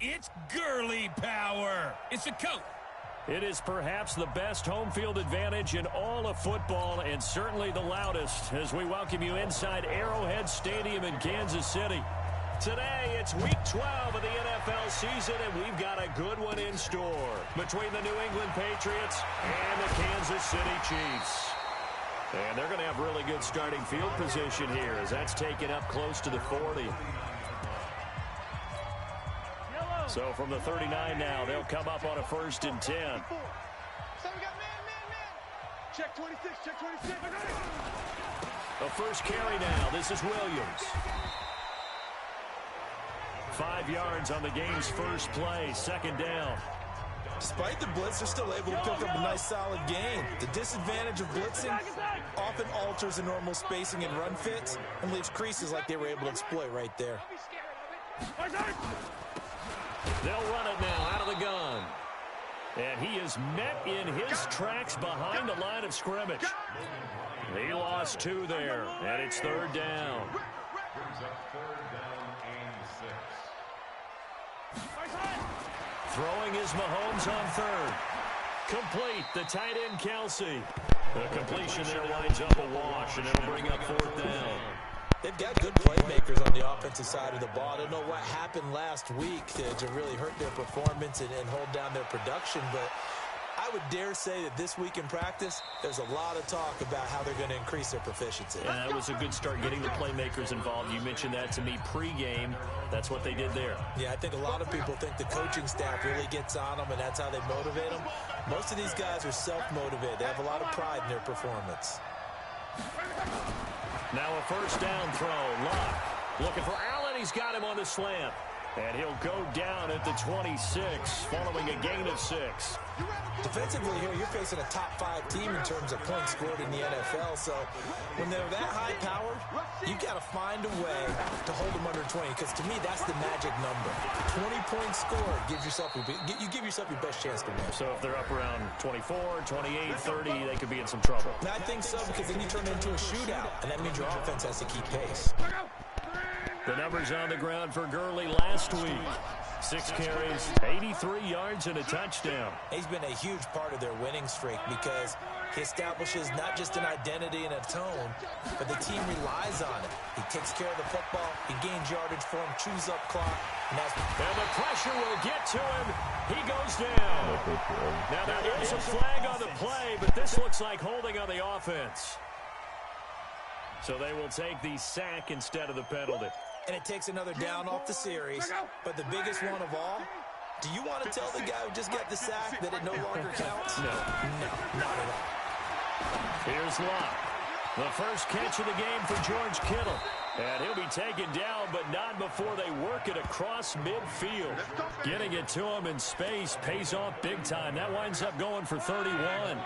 It's girly power. It's a coat. It is perhaps the best home field advantage in all of football, and certainly the loudest, as we welcome you inside Arrowhead Stadium in Kansas City. Today, it's Week 12 of the NFL season, and we've got a good one in store between the New England Patriots and the Kansas City Chiefs. And they're going to have really good starting field position here, as that's taken up close to the 40. So from the 39 now, they'll come up on a 1st and 10. Check 26, check 26. A first carry now. This is Williams. 5 yards on the game's first play, 2nd down. Despite the blitz, they're still able to pick up a nice, solid gain. The disadvantage of blitzing often alters the normal spacing and run fits and leaves creases like they were able to exploit right there. They'll run it now out of the gun. And he is met in his tracks behind the line of scrimmage. He lost 2 there, and it's 3rd down. Throwing is Mahomes on 3rd. Complete, the tight end Kelsey. The completion there winds up a wash, and it'll bring up 4th down. They've got good playmakers on the offensive side of the ball. I don't know what happened last week to really hurt their performance and hold down their production, but I would dare say that this week in practice, there's a lot of talk about how they're going to increase their proficiency. Yeah, that was a good start getting the playmakers involved. You mentioned that to me pregame. That's what they did there. Yeah, I think a lot of people think the coaching staff really gets on them, and that's how they motivate them. Most of these guys are self-motivated. They have a lot of pride in their performance. Now a 1st down throw. Luck looking for Allen. He's got him on the slant. And he'll go down at the 26 following a gain of 6. Defensively here, you're facing a top-5 team in terms of points scored in the NFL. So when they're that high-powered, you've got to find a way to hold them under 20. Because to me, that's the magic number. 20 points scored gives yourself you give yourself your best chance to win. So if they're up around 24, 28, 30, they could be in some trouble. And I think so, because then you turn it into a shootout, and that means your offense has to keep pace. The numbers on the ground for Gurley last week. 6 carries, 83 yards, and a touchdown. He's been a huge part of their winning streak because he establishes not just an identity and a tone, but the team relies on it. He takes care of the football, he gains yardage for him, chews up clock, and the pressure will get to him. He goes down. Now there is a flag on the play, but this looks like holding on the offense. So they will take the sack instead of the penalty. And it takes another down off the series. But the biggest one of all, do you want to tell the guy who just got the sack that it no longer counts? No, not at all. Here's Luck. The first catch of the game for George Kittle. And he'll be taken down, but not before they work it across midfield. Getting it to him in space pays off big time. That winds up going for 31.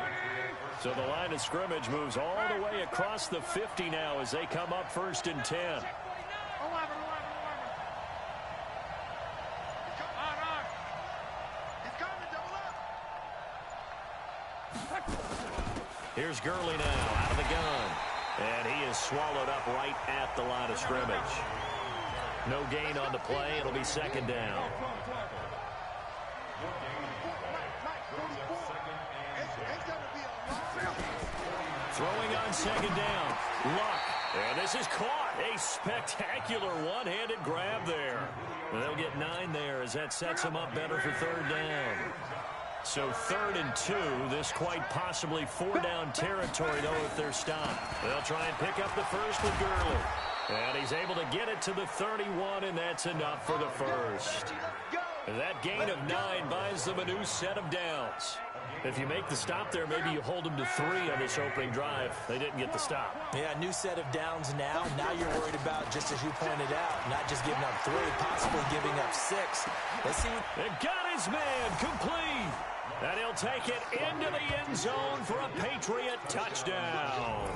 So the line of scrimmage moves all the way across the 50 now as they come up 1st and 10. Here's Gurley now out of the gun. And he is swallowed up right at the line of scrimmage. No gain on the play. It'll be 2nd down. Throwing on 2nd down. Luck. And this is caught. A spectacular one-handed grab there. They'll get 9 there as that sets them up better for 3rd down. So 3rd and 2, this quite possibly 4-down territory, though, if they're stopped. They'll try and pick up the first with Gurley. And he's able to get it to the 31, and that's enough for the first. That gain of 9 buys them a new set of downs. If you make the stop there, maybe you hold them to 3 on this opening drive. They didn't get the stop. Yeah, new set of downs now. Now you're worried about, just as you pointed out, not just giving up 3, possibly giving up 6. Let's see. They got his man complete. And he'll take it into the end zone for a Patriot touchdown.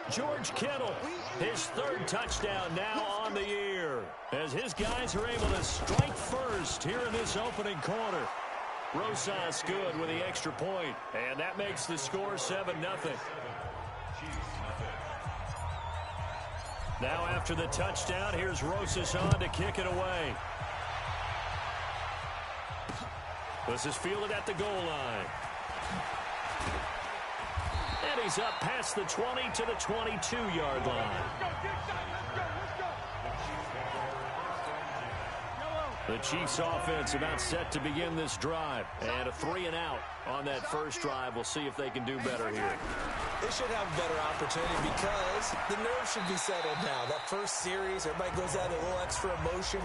George Kittle, his 3rd touchdown now on the year, as his guys are able to strike first here in this opening quarter. Rosas good with the extra point, and that makes the score 7-0. Now after the touchdown, here's Rosas on to kick it away. This is fielded at the goal line. And he's up past the 20 to the 22-yard line. The Chiefs offense about set to begin this drive. And a 3-and-out on that first drive. We'll see if they can do better here. They should have a better opportunity because the nerves should be settled now. That first series, everybody goes out a little extra emotion.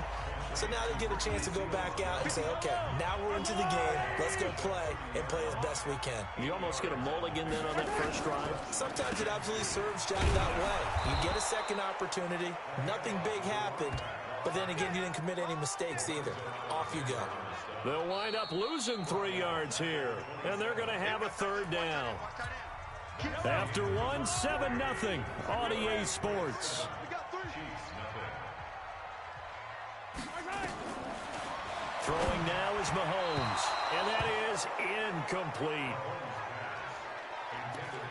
So now they get a chance to go back out and say, okay, now we're into the game. Let's go play and play as best we can. You almost get a mulligan then on that first drive. Sometimes it absolutely serves Jack that way. You get a second opportunity. Nothing big happened. But then again, you didn't commit any mistakes either. Off you go. They'll wind up losing 3 yards here. And they're going to have a third down. After one, 7-0 on EA Sports. Throwing now is Mahomes. And that is incomplete.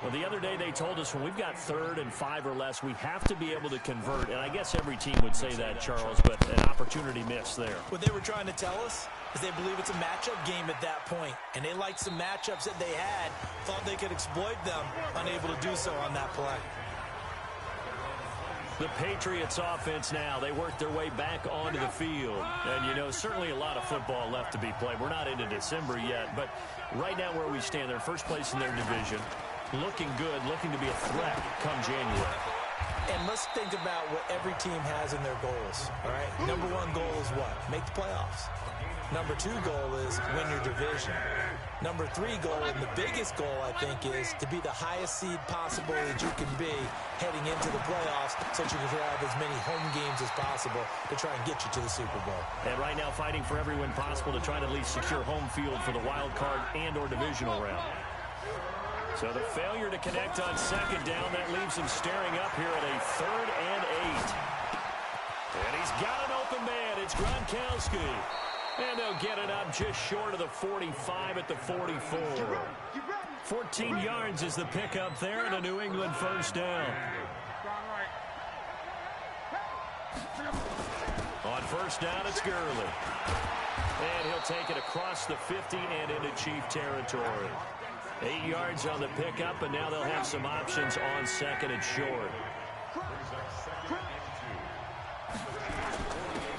Well, the other day they told us when we've got 3rd and 5 or less, we have to be able to convert. And I guess every team would say that, Charles, but an opportunity missed there. What they were trying to tell us is they believe it's a matchup game at that point. And they liked some matchups that they had, thought they could exploit them, unable to do so on that play. The Patriots offense now, they work their way back onto the field. And, you know, certainly a lot of football left to be played. We're not into December yet, but right now where we stand, they're first place in their division. Looking good, looking to be a threat come January. And let's think about what every team has in their goals, all right? Number 1 goal is what? Make the playoffs. Number 2 goal is win your division. Number 3 goal, and the biggest goal, I think, is to be the highest seed possible that you can be heading into the playoffs so that you can have as many home games as possible to try and get you to the Super Bowl. And right now fighting for every win possible to try to at least secure home field for the wild card and or divisional round. So the failure to connect on second down, that leaves him staring up here at a 3rd and 8. And he's got an open man. It's Gronkowski. And they'll get it up just short of the 45 at the 44. 14 yards is the pickup there and a New England first down. On first down, it's Gurley. And he'll take it across the 50 and into Chief territory. 8 yards on the pickup, and now they'll have some options on second and short.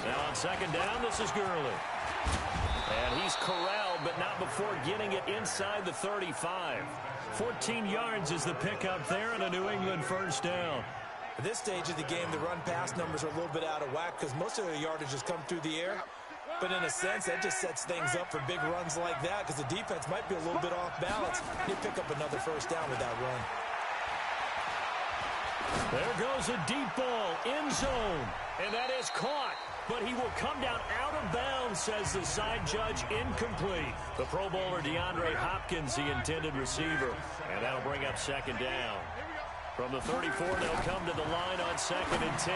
Now on second down, this is Gurley. And he's corralled, but not before getting it inside the 35. 14 yards is the pickup there, and a New England first down. At this stage of the game, the run-pass numbers are a little bit out of whack because most of their yardage has come through the air. But in a sense, that just sets things up for big runs like that because the defense might be a little bit off balance. They pick up another first down with that run. There goes a deep ball, end zone, and that is caught. But he will come down out of bounds, says the side judge, incomplete. The Pro Bowler DeAndre Hopkins, the intended receiver, and that'll bring up second down. From the 34, they'll come to the line on 2nd and 10.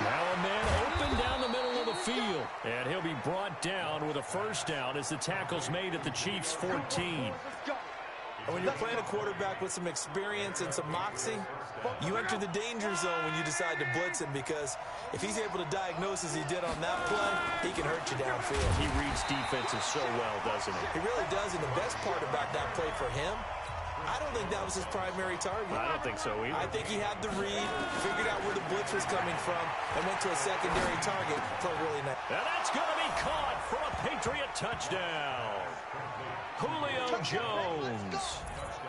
Now a man open down the middle of the field. And he'll be brought down with a first down as the tackle's made at the Chiefs' 14. And when you're playing a quarterback with some experience and some moxie, you enter the danger zone when you decide to blitz him because if he's able to diagnose as he did on that play, he can hurt you downfield. He reads defenses so well, doesn't he? He really does, and the best part about that play for him, I don't think that was his primary target. I don't think so either. I think he had the read, figured out where the blitz was coming from, and went to a secondary target for a really nice. And that's going to be caught for a Patriot touchdown. Julio Jones,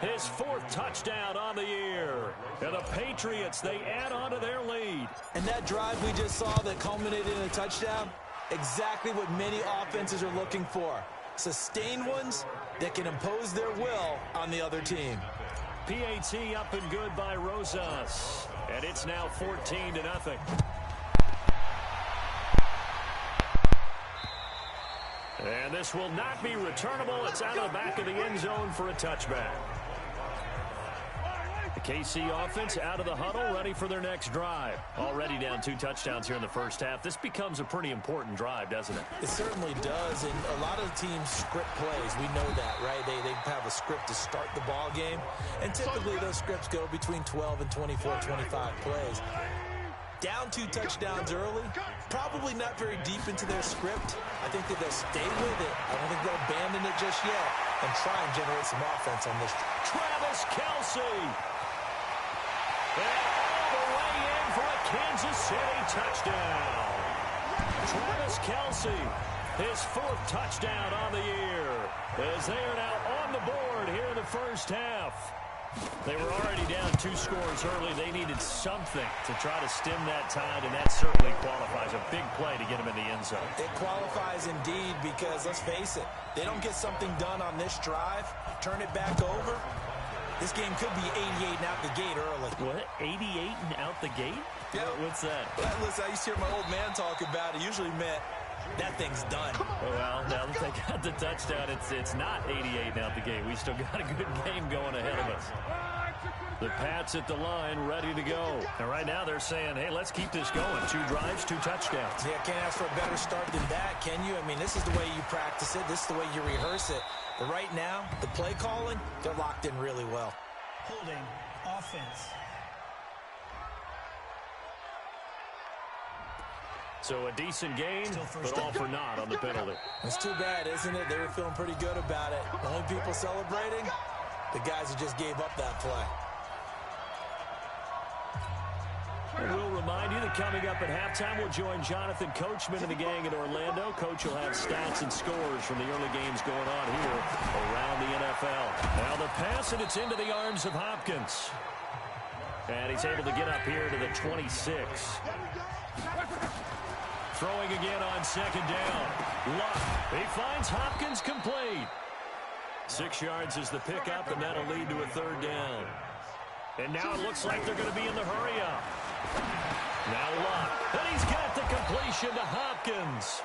his 4th touchdown on the year. And the Patriots, they add on to their lead. And that drive we just saw that culminated in a touchdown, exactly what many offenses are looking for. Sustained ones that can impose their will on the other team. PAT up and good by Rosas. And it's now 14-0. And this will not be returnable. It's out of the back of the end zone for a touchback. The KC offense out of the huddle, ready for their next drive. Already down 2 touchdowns here in the first half. This becomes a pretty important drive, doesn't it? It certainly does, and a lot of teams script plays. We know that, right? They have a script to start the ball game, and typically those scripts go between 12 and 24, 25 plays. Down 2 touchdowns early, probably not very deep into their script. I think that they'll stay with it. I don't think they'll abandon it just yet and try and generate some offense on this. Travis Kelce. And all the way in for a Kansas City touchdown. Travis Kelce, his 4th touchdown on the year, as they are now on the board here in the first half. They were already down 2 scores early. They needed something to try to stem that tide, and that certainly qualifies. A big play to get them in the end zone. It qualifies indeed because, let's face it, they don't get something done on this drive, turn it back over, this game could be 88 and out the gate early. What? 88 and out the gate? Yeah. What's that? Listen, I used to hear my old man talk about it. Usually meant that thing's done. Well, now that they got the touchdown, it's not 88 and out the gate. We still got a good game going ahead of us. The Pats at the line, ready to go. And right now they're saying, hey, let's keep this going. 2 drives, 2 touchdowns. Yeah, can't ask for a better start than that, can you? I mean, this is the way you practice it. This is the way you rehearse it. But right now, the play calling, they're locked in really well. Holding offense. So a decent gain, but all for naught on the penalty. It's too bad, isn't it? They were feeling pretty good about it. The only people celebrating, the guys who just gave up that play. We'll remind you that coming up at halftime, we'll join Jonathan Coachman and the gang in Orlando. Coach will have stats and scores from the early games going on here around the NFL. Now the pass, and it's into the arms of Hopkins. And he's able to get up here to the 26. Throwing again on 2nd down. Luck. He finds Hopkins complete. 6 yards is the pickup, and that'll lead to a 3rd down. And now it looks like they're going to be in the hurry-up. Now Luck. And he's got the completion to Hopkins.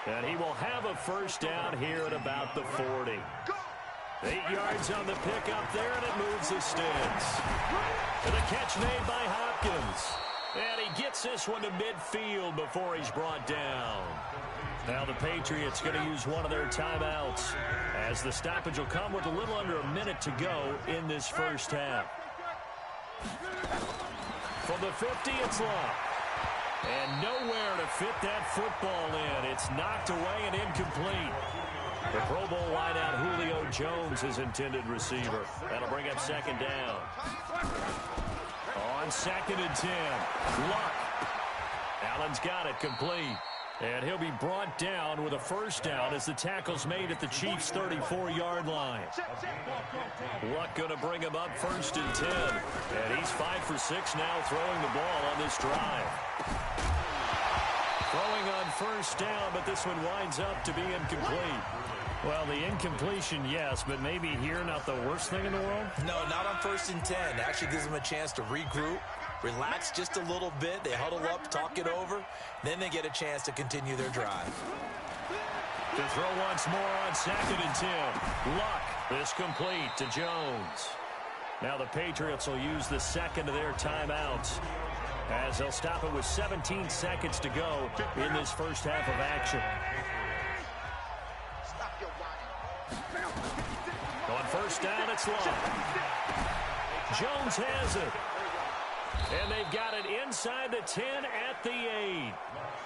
And he will have a 1st down here at about the 40. 8 yards on the pickup there, and it moves the sticks. And a catch made by Hopkins. And he gets this one to midfield before he's brought down. Now the Patriots going to use one of their timeouts, as the stoppage will come with a little under a minute to go in this first half. From the 50, it's Luck. And nowhere to fit that football in. It's knocked away and incomplete. The Pro Bowl wideout Julio Jones, his intended receiver. That'll bring up 2nd down. On 2nd and 10, Luck. Allen's got it complete. And he'll be brought down with a 1st down as the tackle's made at the Chiefs' 34-yard line. Luck going to bring him up 1st and 10. And he's 5 for 6 now throwing the ball on this drive. Throwing on 1st down, but this one winds up to be incomplete. Well, the incompletion, yes, but maybe here not the worst thing in the world? No, not on 1st and 10. Actually gives them a chance to regroup, relax just a little bit. They huddle up, talk it over. Then they get a chance to continue their drive. To throw once more on 2nd and 10. Luck. This complete to Jones. Now the Patriots will use the 2nd of their timeouts, as they'll stop it with 17 seconds to go in this first half of action. On 1st down, it's Luck. Jones has it. And they've got it inside the 10 at the 8.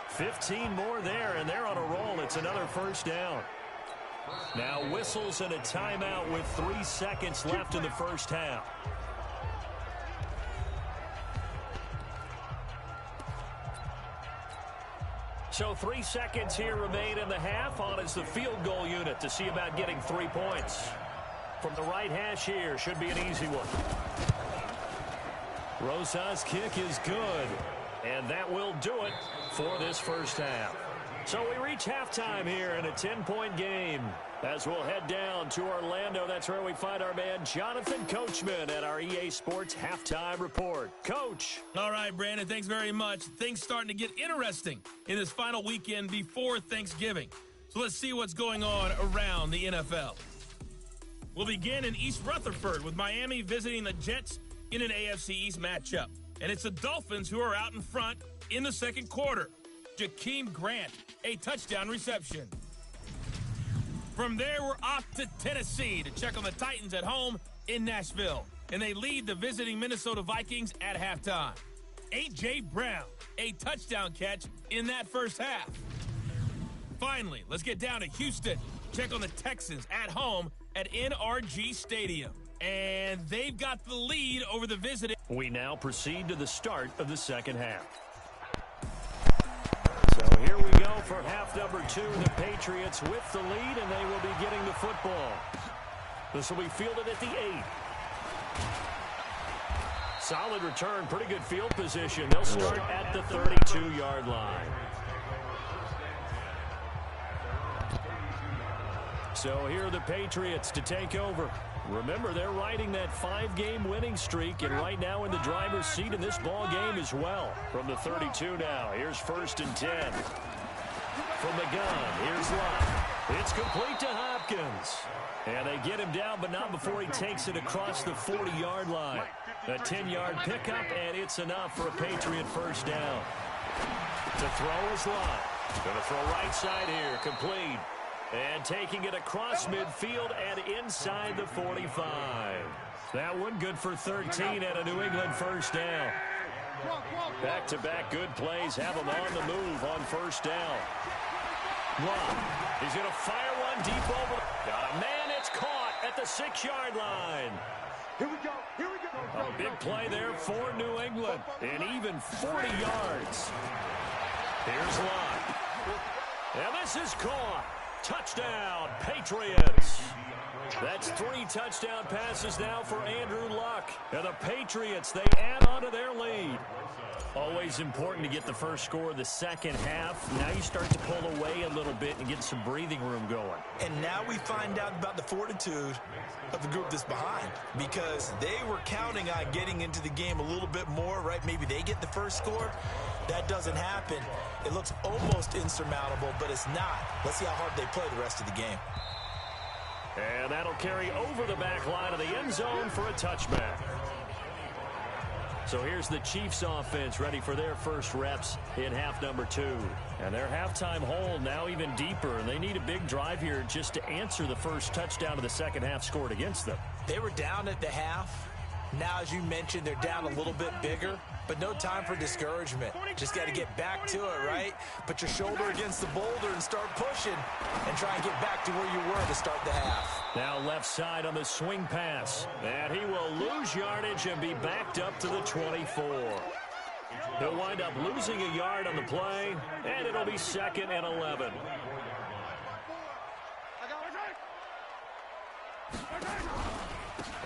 15 more there, and they're on a roll. It's another 1st down. Now whistles and a timeout with 3 seconds left in the first half. So 3 seconds here remain in the half. On is the field goal unit to see about getting 3 points. From the right hash here, should be an easy one. Rosas' kick is good, and that will do it for this first half. So we reach halftime here in a 10-point game. As we'll head down to Orlando, that's where we find our man Jonathan Coachman at our EA Sports Halftime Report. Coach. All right, Brandon, thanks very much. Things starting to get interesting in this final weekend before Thanksgiving. So let's see what's going on around the NFL. We'll begin in East Rutherford with Miami visiting the Jets in an AFC East matchup. And it's the Dolphins who are out in front in the second quarter. Jakeem Grant, a touchdown reception. From there, we're off to Tennessee to check on the Titans at home in Nashville. And they lead the visiting Minnesota Vikings at halftime. A.J. Brown, a touchdown catch in that first half. Finally, let's get down to Houston. Check on the Texans at home at NRG Stadium. And they've got the lead over the visiting. We now proceed to the start of the second half. So here we go for half number 2. The Patriots with the lead, and they will be getting the football. This will be fielded at the 8. Solid return, pretty good field position. They'll start at the 32-yard line. So here are the Patriots to take over. Remember, they're riding that 5-game winning streak, and right now in the driver's seat in this ball game as well. From the 32 now, here's 1st and 10. From the gun, here's Luck. It's complete to Hopkins. And they get him down, but not before he takes it across the 40-yard line. A 10-yard pickup, and it's enough for a Patriot first down. To throw is Luck. Going to throw right side here, complete. And taking it across midfield and inside the 45. That one good for 13 at a New England first down. Back-to-back good plays have him on the move on first down. Luck. He's going to fire one deep over. Got a man. It's caught at the 6-yard line. Here we go. Here we go. A big play there for New England. And even 40 yards. Here's Luck. And this is caught. Touchdown, Patriots. That's 3 touchdown passes now for Andrew Luck. And the Patriots, they add on to their lead. Always important to get the first score of the second half. Now you start to pull away a little bit and get some breathing room going. And now we find out about the fortitude of the group that's behind, because they were counting on getting into the game a little bit more, right? Maybe they get the first score. That doesn't happen. It looks almost insurmountable, but it's not. Let's see how hard they play the rest of the game. And that'll carry over the back line of the end zone for a touchback. So here's the Chiefs offense ready for their first reps in half number 2. And their halftime hole now even deeper, and they need a big drive here just to answer the first touchdown of the second half scored against them. They were down at the half. Now, as you mentioned, they're down a little bit bigger, but no time for discouragement. Just got to get back to it, right? Put your shoulder against the boulder and start pushing and try and get back to where you were to start the half. Now left side on the swing pass. And he will lose yardage and be backed up to the 24. He'll wind up losing a yard on the play, and it'll be 2nd and 11.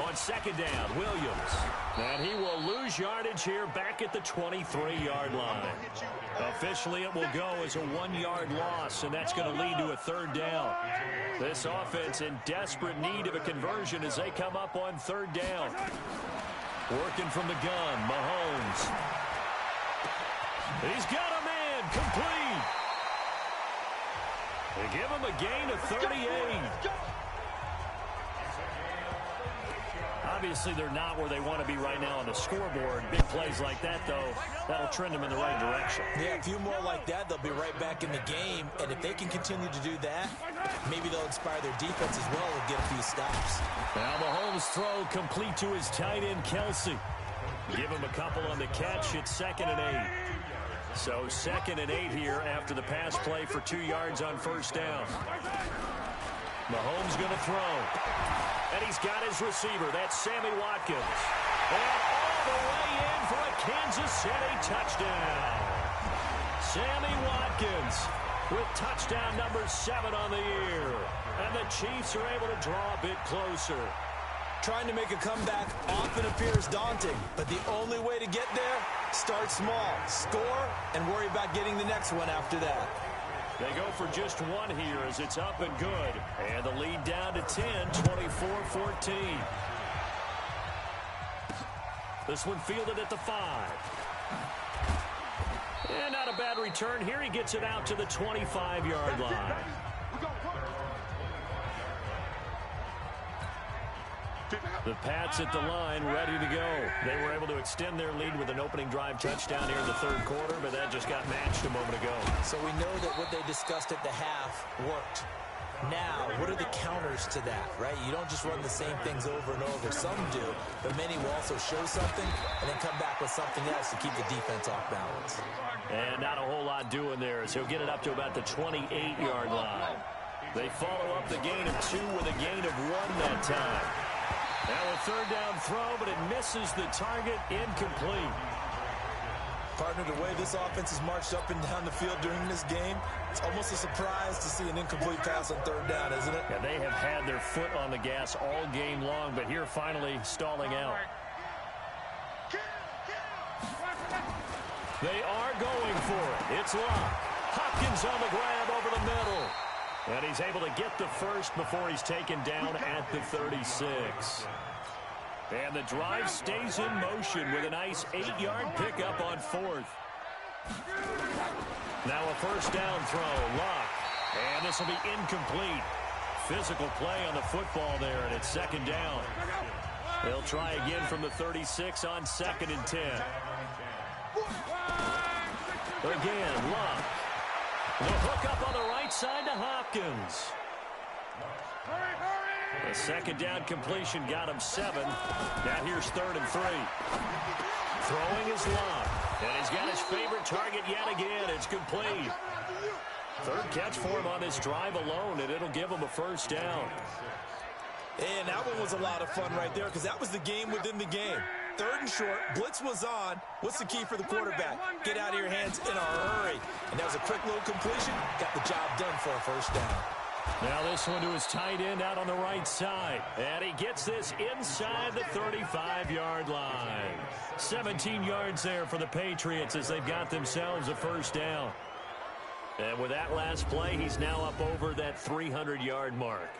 On 2nd down, Williams. And he will lose yardage here back at the 23-yard line. Officially, it will go as a 1-yard loss, and that's going to lead to a 3rd down. This offense in desperate need of a conversion as they come up on 3rd down. Working from the gun, Mahomes. He's got a man, complete. They give him a gain of 38. Obviously, they're not where they want to be right now on the scoreboard. Big plays like that, though, that'll trend them in the right direction. Yeah, a few more like that, they'll be right back in the game. And if they can continue to do that, maybe they'll inspire their defense as well and get a few stops. Now Mahomes' throw complete to his tight end, Kelsey. Give him a couple on the catch. It's 2nd and 8. So 2nd and 8 here after the pass play for 2 yards on first down. Mahomes going to throw. And he's got his receiver. That's Sammy Watkins. And all the way in for a Kansas City touchdown. Sammy Watkins with touchdown number 7 on the year. And the Chiefs are able to draw a bit closer. Trying to make a comeback often appears daunting, but the only way to get there, start small, score, and worry about getting the next one after that. They go for just one here as it's up and good. And the lead down to 10, 24-14. This one fielded at the 5. And not a bad return here. He gets it out to the 25-yard line. The Pats at the line, ready to go. They were able to extend their lead with an opening drive touchdown here in the 3rd quarter, but that just got matched a moment ago. So we know that what they discussed at the half worked. Now, what are the counters to that, right? You don't just run the same things over and over. Some do, but many will also show something and then come back with something else to keep the defense off balance. And not a whole lot doing there, so he'll get it up to about the 28-yard line. They follow up the gain of 2 with a gain of 1 that time. Now a third down throw, but it misses the target, incomplete. Partner, the way this offense has marched up and down the field during this game, it's almost a surprise to see an incomplete pass on third down, isn't it? Yeah, they have had their foot on the gas all game long, but here finally stalling out. They are going for it. It's Locke. Hopkins on the grab over the middle. And he's able to get the first before he's taken down at the 36. And the drive stays in motion with a nice 8-yard pickup on 4th. Now a first down throw. Locke. And this will be incomplete. Physical play on the football there, and it's second down. They'll try again from the 36 on 2nd and 10. Again, Locke. The hook up on the right side to Hopkins. The second down completion got him 7. Now here's 3rd and 3. Throwing is Locke. And he's got his favorite target yet again. It's complete. 3rd catch for him on this drive alone, and it'll give him a first down. And that one was a lot of fun right there because that was the game within the game. 3rd and short, blitz was on. What's the key for the quarterback? Get out of your hands in a hurry. And that was a quick little completion. Got the job done for a first down. Now this one to his tight end out on the right side. And he gets this inside the 35-yard line. 17 yards there for the Patriots as they've got themselves a first down. And with that last play, he's now up over that 300-yard mark.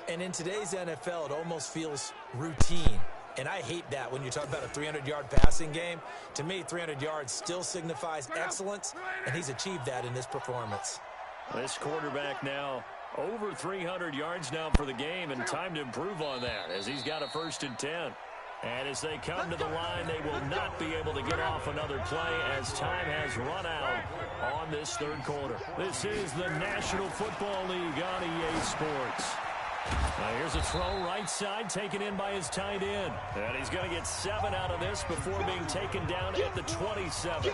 And in today's NFL, it almost feels routine. And I hate that when you talk about a 300-yard passing game. To me, 300 yards still signifies excellence, and he's achieved that in this performance. This quarterback now over 300 yards now for the game, and time to improve on that as he's got a 1st and 10. And as they come to the line, they will not be able to get off another play as time has run out on this 3rd quarter. This is the National Football League on EA Sports. Now here's a throw right side taken in by his tight end. And he's going to get 7 out of this before being taken down at the 27.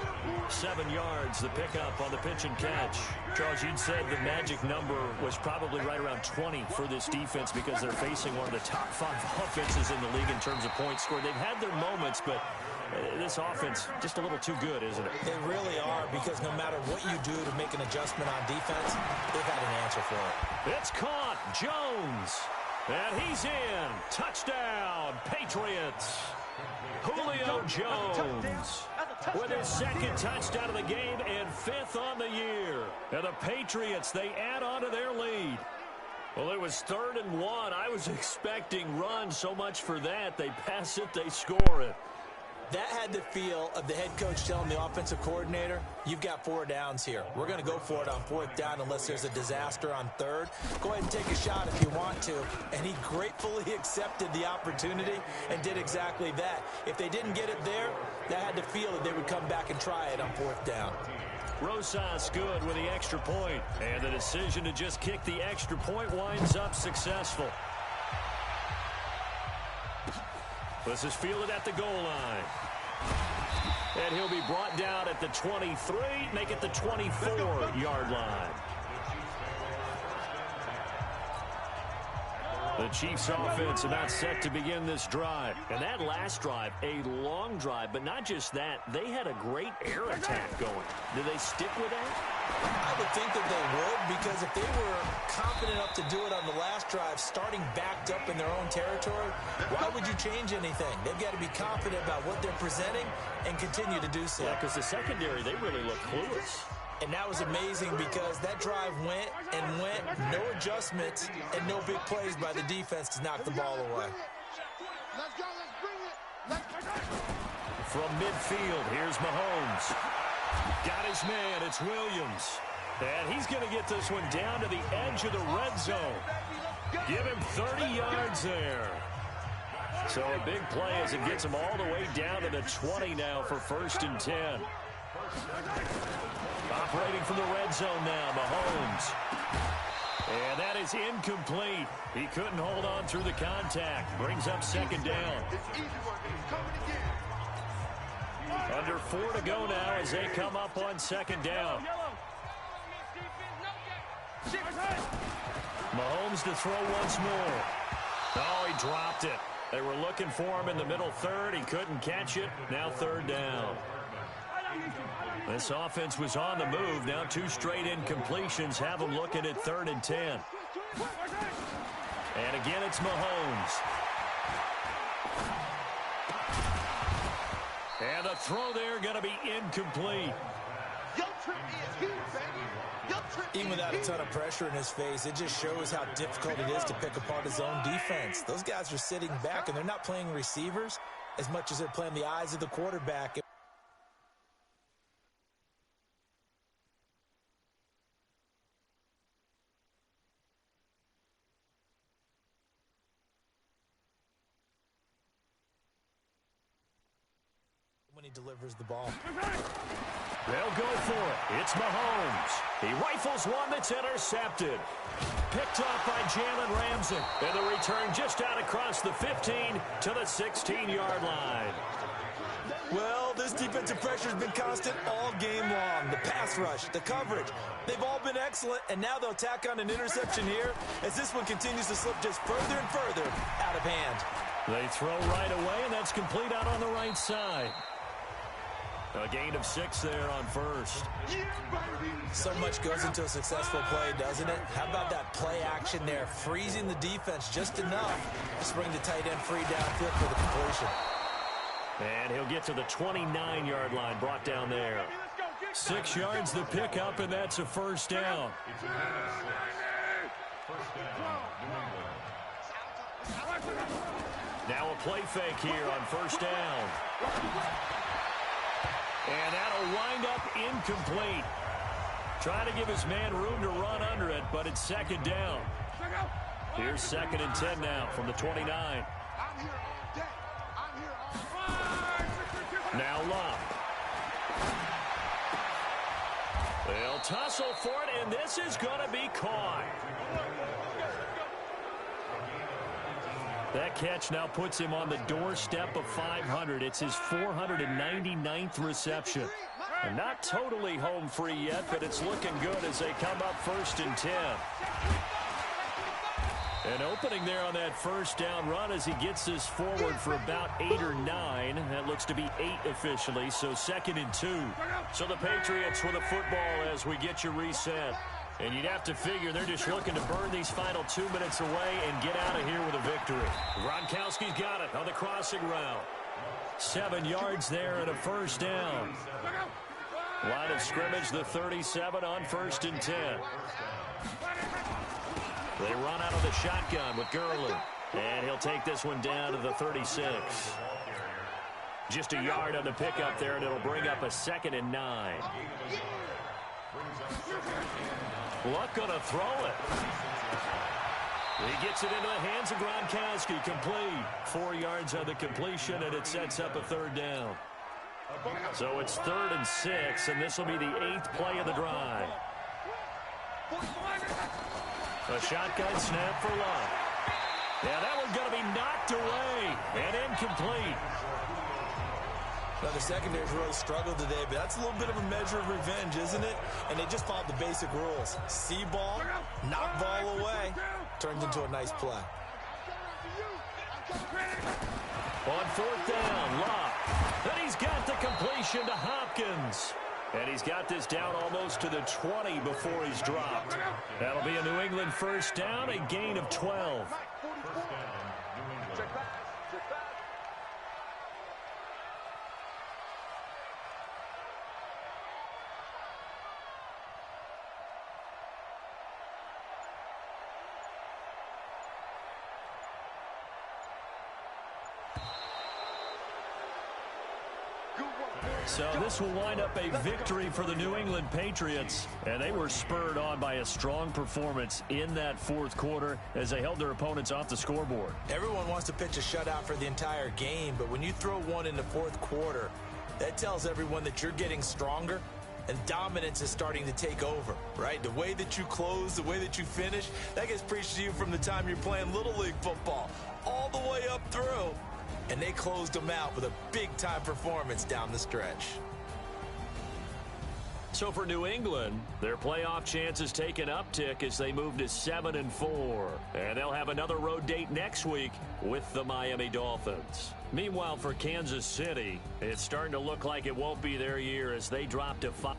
7 yards, the pickup on the pitch and catch. Charles, you'd said the magic number was probably right around 20 for this defense because they're facing one of the top 5 offenses in the league in terms of points scored. They've had their moments, but this offense just a little too good, isn't it? They really are, because no matter what you do to make an adjustment on defense, they've had an answer for it. It's caught. Jones. And he's in. Touchdown, Patriots. Julio Jones with his 2nd touchdown of the game and 5th on the year. And the Patriots, they add on to their lead. Well, it was 3rd and 1. I was expecting run, so much for that. They pass it, they score it. That had the feel of the head coach telling the offensive coordinator, you've got 4 downs here. We're going to go for it on 4th down unless there's a disaster on 3rd. Go ahead and take a shot if you want to. And he gratefully accepted the opportunity and did exactly that. If they didn't get it there, that had the feel that they would come back and try it on 4th down. Rosas good with the extra point. And the decision to just kick the extra point winds up successful. This is fielded at the goal line. And he'll be brought down at the 23, make it the 24-yard line. The Chiefs offense about set to begin this drive. And that last drive, a long drive, but not just that. They had a great air attack going. Do they stick with that? I would think that they would, because if they were confident enough to do it on the last drive, starting backed up in their own territory, why would you change anything? They've got to be confident about what they're presenting and continue to do so. Yeah, because the secondary, they really look clueless. And that was amazing because that drive went and went, no adjustments and no big plays by the defense to knock the ball away. Let's go, let's bring it. Let's go. From midfield, here's Mahomes. Got his man, it's Williams. And he's going to get this one down to the edge of the red zone. Give him 30 yards there. So a big play as it gets him all the way down to the 20 now for 1st and 10. Operating from the red zone now, Mahomes. And that is incomplete. He couldn't hold on through the contact. Brings up second down. Under 4 to go now as they come up on second down. Mahomes to throw once more. Oh, he dropped it. They were looking for him in the middle third. He couldn't catch it. Now third down. This offense was on the move. Now 2 straight incompletions have them looking at 3rd and 10. And again, it's Mahomes. And the throw there going to be incomplete. Even without a ton of pressure in his face, it just shows how difficult it is to pick apart his own defense. Those guys are sitting back, and they're not playing receivers as much as they're playing the eyes of the quarterback. When he delivers the ball. They'll go for it. It's Mahomes. He rifles one that's intercepted. Picked off by Jalen Ramsey. And the return just out across the 15 to the 16-yard line. Well, this defensive pressure has been constant all game long. The pass rush, the coverage, they've all been excellent, and now they'll tack on an interception here as this one continues to slip just further and further out of hand. They throw right away, and that's complete out on the right side. A gain of 6 there on first. So much goes into a successful play, doesn't it? How about that play action there, freezing the defense just enough to spring the tight end free downfield for the completion. And he'll get to the 29-yard line, brought down there. 6 yards the pickup, and that's a first down. Now a play fake here on first down. And that'll wind up incomplete. Trying to give his man room to run under it, but it's second down. Here's 2nd and 10 now from the 29. Now Love. They'll tussle for it, and this is going to be caught. That catch now puts him on the doorstep of 500. It's his 499th reception. And not totally home free yet, but it's looking good as they come up 1st and 10. An opening there on that first down run as he gets this forward for about 8 or 9. That looks to be 8 officially, so 2nd and 2. So the Patriots with the football as we get you reset. And you'd have to figure they're just looking to burn these final 2 minutes away and get out of here with a victory. Gronkowski's got it on the crossing route. 7 yards there and a first down. Line of scrimmage, the 37 on 1st and 10. They run out of the shotgun with Gurley. And he'll take this one down to the 36. Just a yard on the pickup there, and it'll bring up a 2nd and 9. Luck gonna throw it. He gets it into the hands of Gronkowski. Complete. 4 yards on the completion, and it sets up a 3rd down. So it's 3rd and 6, and this will be the 8th play of the drive. A shotgun snap for Luck. Yeah, that one's going to be knocked away and incomplete. Now, the secondary's really struggled today, but that's a little bit of a measure of revenge, isn't it? And they just followed the basic rules. See ball, knock ball away. Turns into a nice play. On 4th down, Locke. And he's got the completion to Hopkins. And he's got this down almost to the 20 before he's dropped. That'll be a New England first down, a gain of 12. So this will wind up a victory for the New England Patriots, and they were spurred on by a strong performance in that 4th quarter as they held their opponents off the scoreboard. Everyone wants to pitch a shutout for the entire game, but when you throw one in the 4th quarter, that tells everyone that you're getting stronger and dominance is starting to take over, right? The way that you close, the way that you finish, that gets preached to you from the time you're playing Little League football all the way up through. And they closed them out with a big-time performance down the stretch. So for New England, their playoff chances take an uptick as they move to 7-4. And they'll have another road date next week with the Miami Dolphins. Meanwhile, for Kansas City, it's starting to look like it won't be their year as they drop to 5.